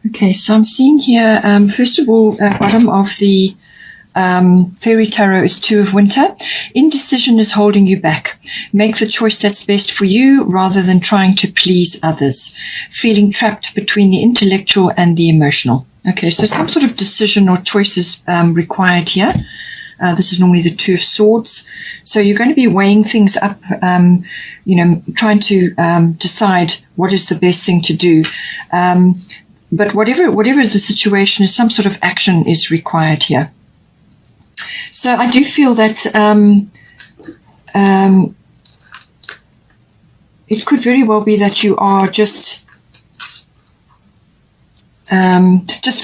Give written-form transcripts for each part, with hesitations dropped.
Okay, so I'm seeing here, first of all, bottom of the Fairy Tarot is Two of Winter. Indecision is holding you back. Make the choice that's best for you rather than trying to please others. Feeling trapped between the intellectual and the emotional. Okay, so some sort of decision or choice is required here. This is normally the Two of Swords. So you're going to be weighing things up, trying to decide what is the best thing to do. But whatever is the situation, is some sort of action is required here. So I do feel that it could very well be that you are just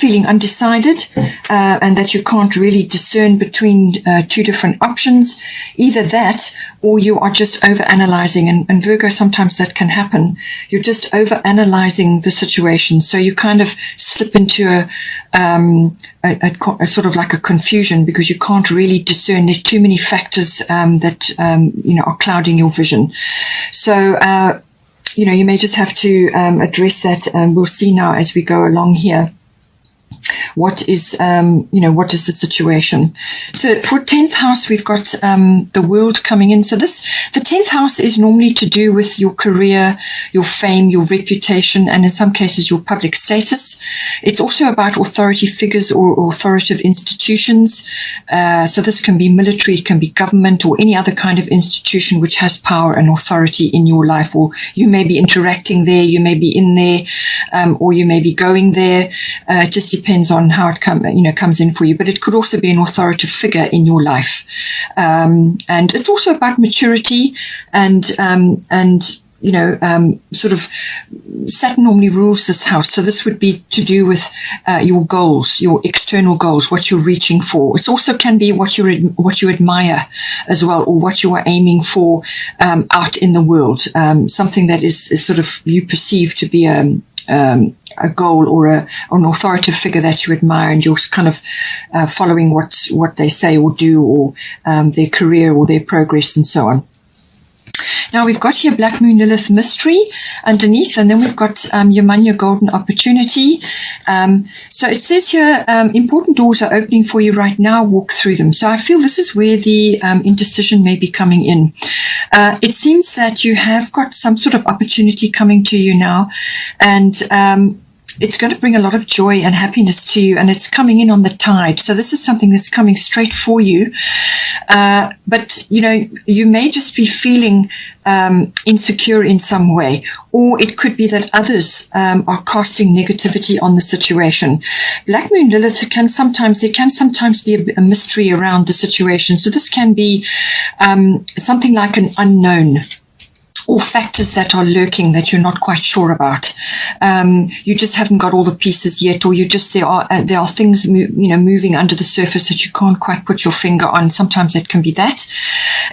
feeling undecided, and that you can't really discern between two different options. Either that, or you are just over-analyzing. And Virgo, sometimes that can happen. You're just over-analyzing the situation. So you kind of slip into a sort of like a confusion because you can't really discern. There's too many factors that are clouding your vision. So you may just have to address that, and we'll see now as we go along here. What is the situation? So for 10th house, we've got the World coming in. So the 10th house is normally to do with your career, your fame, your reputation, and in some cases, your public status. It's also about authority figures or authoritative institutions. So this can be military, it can be government, or any other kind of institution which has power and authority in your life. Or you may be interacting there, you may be in there, or you may be going there. It just depends on how it comes in for you, but it could also be an authoritative figure in your life, and it's also about maturity and sort of Saturn normally rules this house. So this would be to do with your goals, your external goals, what you're reaching for. It also can be what you admire as well, or what you are aiming for out in the world. Something that is sort of you perceive to be a goal or an authoritative figure that you admire, and you're kind of following what they say or do, or their career or their progress and so on. Now we've got here Black Moon Lilith Mystery underneath, and then we've got Yamanya Golden Opportunity. So it says here, important doors are opening for you right now, walk through them. So I feel this is where the indecision may be coming in. It seems that you have got some sort of opportunity coming to you now, and it's going to bring a lot of joy and happiness to you, and it's coming in on the tide. So this is something that's coming straight for you. But, you may just be feeling insecure in some way, or it could be that others are casting negativity on the situation. Black Moon Lilith there can sometimes be a mystery around the situation. So this can be something like an unknown, or factors that are lurking that you're not quite sure about. You just haven't got all the pieces yet, or there are things moving under the surface that you can't quite put your finger on. Sometimes it can be that.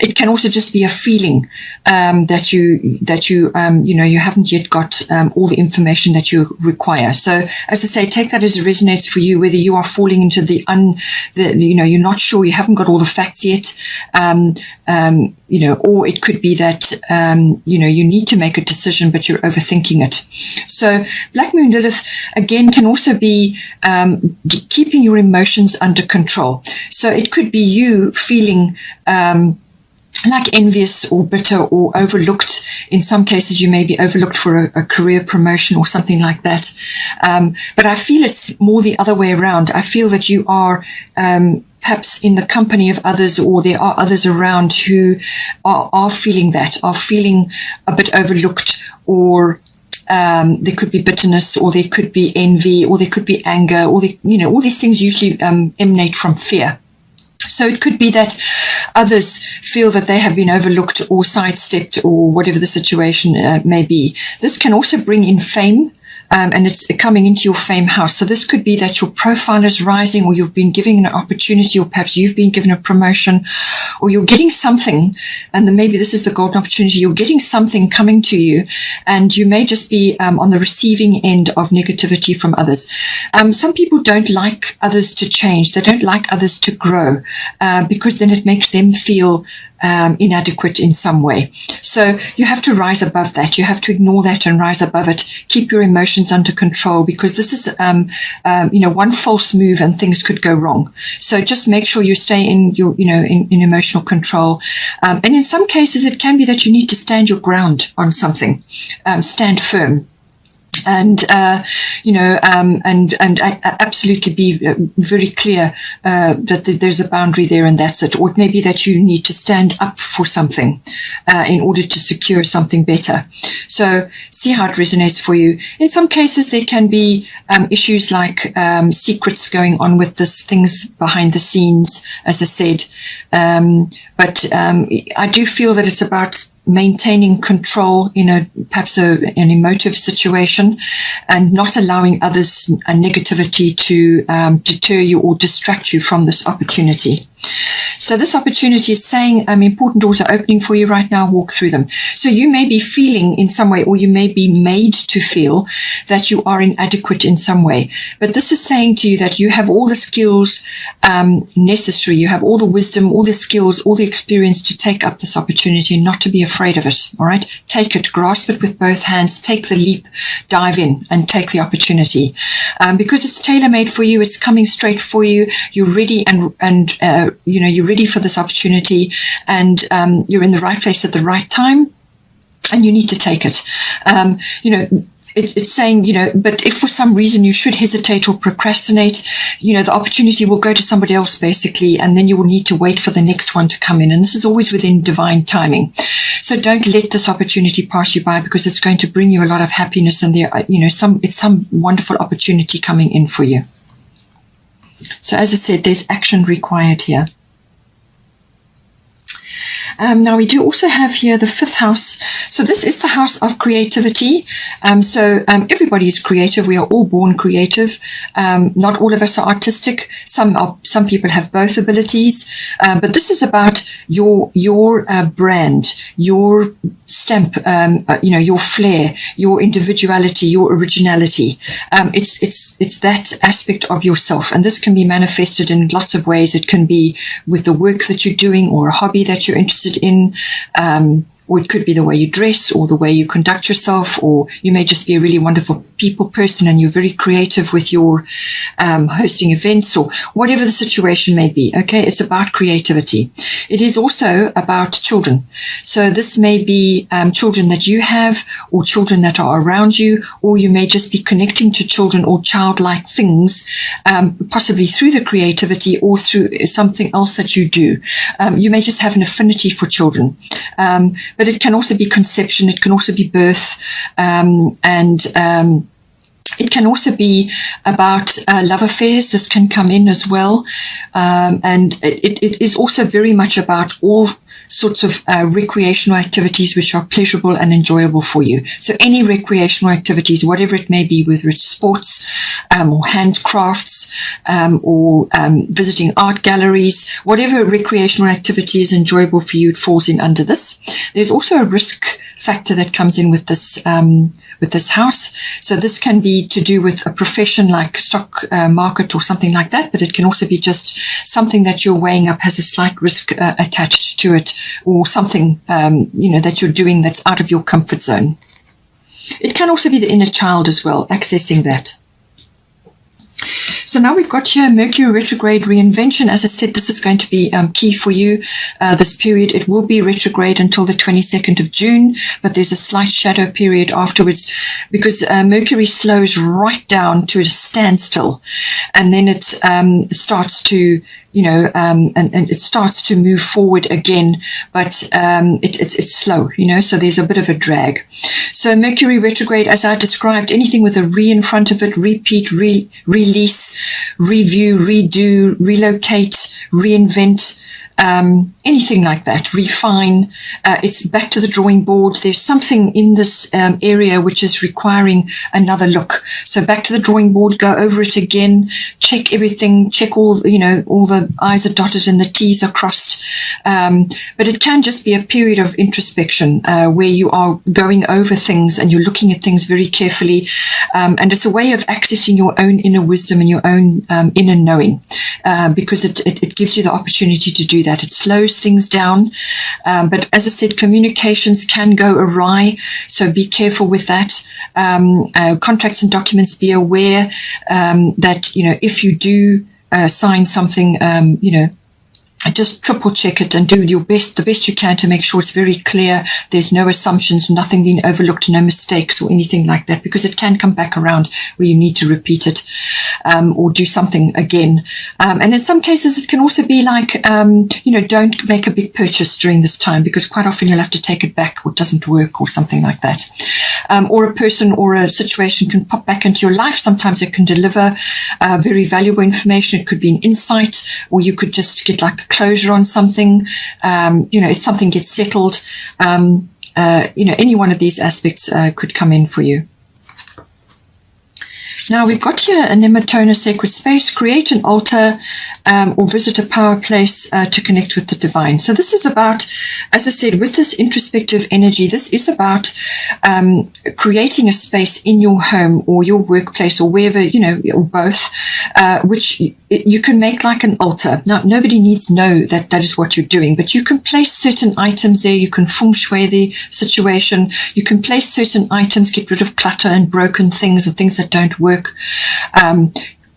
It can also just be a feeling that you haven't yet got all the information that you require. So as I say, take that as it resonates for you, whether you are falling into you're not sure, you haven't got all the facts yet, or it could be that you need to make a decision, but you're overthinking it. So Black Moon Lilith, again, can also be keeping your emotions under control. So it could be you feeling like envious or bitter or overlooked. In some cases, you may be overlooked for a career promotion or something like that. But I feel it's more the other way around. I feel that you are perhaps in the company of others, or there are others around who are feeling a bit overlooked, or there could be bitterness, or there could be envy, or there could be anger, or all these things usually emanate from fear. So it could be that others feel that they have been overlooked or sidestepped, or whatever the situation may be. This can also bring in fame. And it's coming into your fame house. So this could be that your profile is rising, or you've been given an opportunity, or perhaps you've been given a promotion, or you're getting something, and then maybe this is the golden opportunity. You're getting something coming to you, and you may just be on the receiving end of negativity from others. Some people don't like others to change. They don't like others to grow, because then it makes them feel inadequate in some way. So you have to rise above that. You have to ignore that and rise above it. Keep your emotions under control, because this is, one false move and things could go wrong. So just make sure you stay in your, in emotional control. And in some cases, it can be that you need to stand your ground on something, stand firm. And absolutely be very clear that there's a boundary there, and that's it. Or it may be that you need to stand up for something in order to secure something better. So see how it resonates for you. In some cases, there can be issues like secrets going on with this, things behind the scenes, as I said. But I do feel that it's about maintaining control in perhaps an emotive situation, and not allowing others' negativity to deter you or distract you from this opportunity. So this opportunity is saying important doors are opening for you right now. Walk through them. So you may be feeling in some way, or you may be made to feel that you are inadequate in some way. But this is saying to you that you have all the skills necessary. You have all the wisdom, all the skills, all the experience to take up this opportunity and not to be afraid of it. All right. Take it, grasp it with both hands, take the leap, dive in and take the opportunity. Because it's tailor-made for you. It's coming straight for you. You're ready and you're ready for this opportunity, and you're in the right place at the right time, and you need to take it. It's saying, but if for some reason you should hesitate or procrastinate, the opportunity will go to somebody else basically, and then you will need to wait for the next one to come in. And this is always within divine timing. So don't let this opportunity pass you by, because it's going to bring you a lot of happiness, and it's some wonderful opportunity coming in for you. So as I said, there's action required here. Now we do also have here the 5th house. So this is the house of creativity. Everybody is creative. We are all born creative. Not all of us are artistic. Some people have both abilities. But this is about your brand, your stamp, your flair, your individuality, your originality. It's that aspect of yourself, and this can be manifested in lots of ways. It can be with the work that you're doing, or a hobby that you're interested in, or it could be the way you dress, or the way you conduct yourself, or you may just be a really wonderful people person and you're very creative with your hosting events, or whatever the situation may be. Okay, it's about creativity. It is also about children. So this may be children that you have, or children that are around you, or you may just be connecting to children or childlike things, possibly through the creativity or through something else that you do. You may just have an affinity for children. But it can also be conception. It can also be birth, it can also be about love affairs. This can come in as well. And it is also very much about all sorts of recreational activities which are pleasurable and enjoyable for you. So any recreational activities, whatever it may be, whether it's sports or handcrafts or visiting art galleries, whatever recreational activity is enjoyable for you, it falls in under this. There's also a risk factor that comes in with this house. So this can be to do with a profession like stock market or something like that, but it can also be just something that you're weighing up has a slight risk attached to it, or something that you're doing that's out of your comfort zone. It can also be the inner child as well, accessing that. So now we've got here Mercury retrograde reinvention. As I said, this is going to be key for you this period. It will be retrograde until the 22nd of June, but there's a slight shadow period afterwards, because Mercury slows right down to a standstill, and then it starts to and it starts to move forward again, but it's slow, so there's a bit of a drag. So Mercury retrograde, as I described, anything with a re in front of it, repeat, release, review, redo, relocate, reinvent, anything like that, refine. It's back to the drawing board. There's something in this area which is requiring another look. So back to the drawing board, go over it again, check everything, check all the I's are dotted and the T's are crossed. But it can just be a period of introspection where you are going over things and you're looking at things very carefully. And it's a way of accessing your own inner wisdom and your own inner knowing, because it gives you the opportunity to do that. that. It slows things down. But as I said, communications can go awry, so be careful with that. Contracts and documents, be aware that, if you do sign something, just triple check it and do the best you can to make sure it's very clear. There's no assumptions, nothing being overlooked, no mistakes or anything like that, because it can come back around where you need to repeat it or do something again. And in some cases, it can also be like, don't make a big purchase during this time, because quite often you'll have to take it back or it doesn't work or something like that. Or a person or a situation can pop back into your life. Sometimes it can deliver very valuable information. It could be an insight, or you could just get like a closure on something. If something gets settled, any one of these aspects could come in for you. Now we've got here a nematona sacred space. Create an altar or visit a power place to connect with the divine. So this is about, as I said, with this introspective energy, this is about creating a space in your home or your workplace or wherever, or both, which you can make like an altar. Now, nobody needs to know that that is what you're doing, but you can place certain items there. You can feng shui the situation. You can place certain items, get rid of clutter and broken things and things that don't work.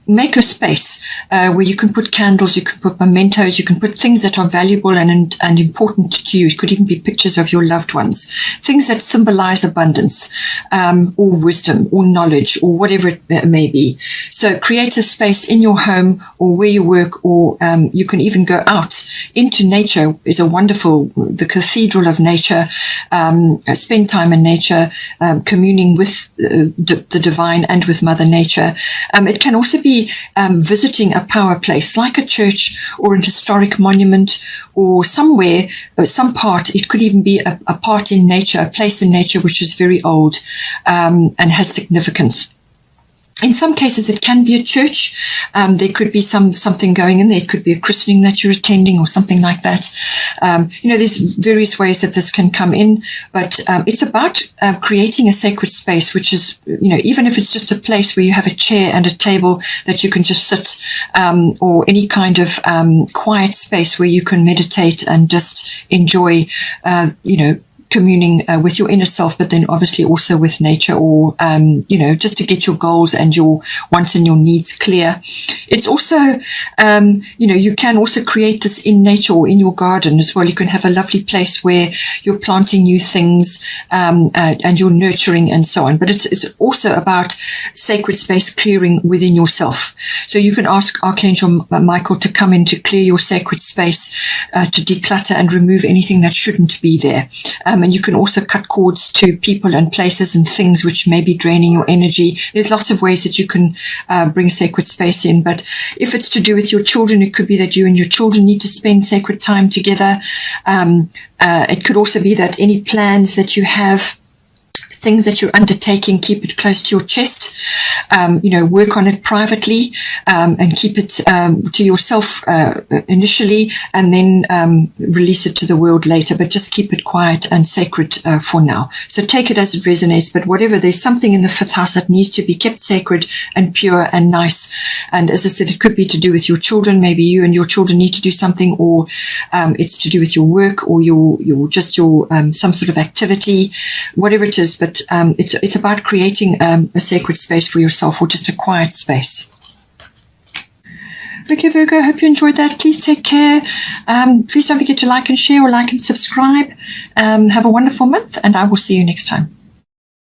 Make a space where you can put candles, you can put mementos, you can put things that are valuable and important to you. It could even be pictures of your loved ones, things that symbolize abundance or wisdom or knowledge or whatever it may be. So create a space in your home or where you work, or you can even go out into nature. Is a wonderful, the cathedral of nature. Spend time in nature, communing with the divine and with Mother Nature. It can also be visiting a power place like a church or an historic monument or somewhere, or some part. It could even be a part in nature, a place in nature which is very old and has significance. In some cases, it can be a church. There could be something going in there. It could be a christening that you're attending or something like that. There's various ways that this can come in, but it's about creating a sacred space, which is, even if it's just a place where you have a chair and a table that you can just sit, or any kind of quiet space where you can meditate and just enjoy, communing with your inner self, but then obviously also with nature, or just to get your goals and your wants and your needs clear. It's also you can also create this in nature or in your garden as well. You can have a lovely place where you're planting new things and you're nurturing and so on, but it's also about sacred space clearing within yourself. So you can ask Archangel Michael to come in to clear your sacred space, to declutter and remove anything that shouldn't be there. And you can also cut cords to people and places and things which may be draining your energy. There's lots of ways that you can bring sacred space in. But if it's to do with your children, it could be that you and your children need to spend sacred time together. It could also be that any plans that you have, things that you're undertaking, keep it close to your chest. Work on it privately and keep it to yourself initially, and then release it to the world later. But just keep it quiet and sacred for now. So take it as it resonates. But whatever, there's something in the fifth house that needs to be kept sacred and pure and nice. And as I said, it could be to do with your children. Maybe you and your children need to do something, or it's to do with your work or your some sort of activity, whatever it is. But it's about creating a sacred space for yourself, or just a quiet space. Okay, Virgo, I hope you enjoyed that. Please take care. Please don't forget to like and share, or like and subscribe. Have a wonderful month, and I will see you next time.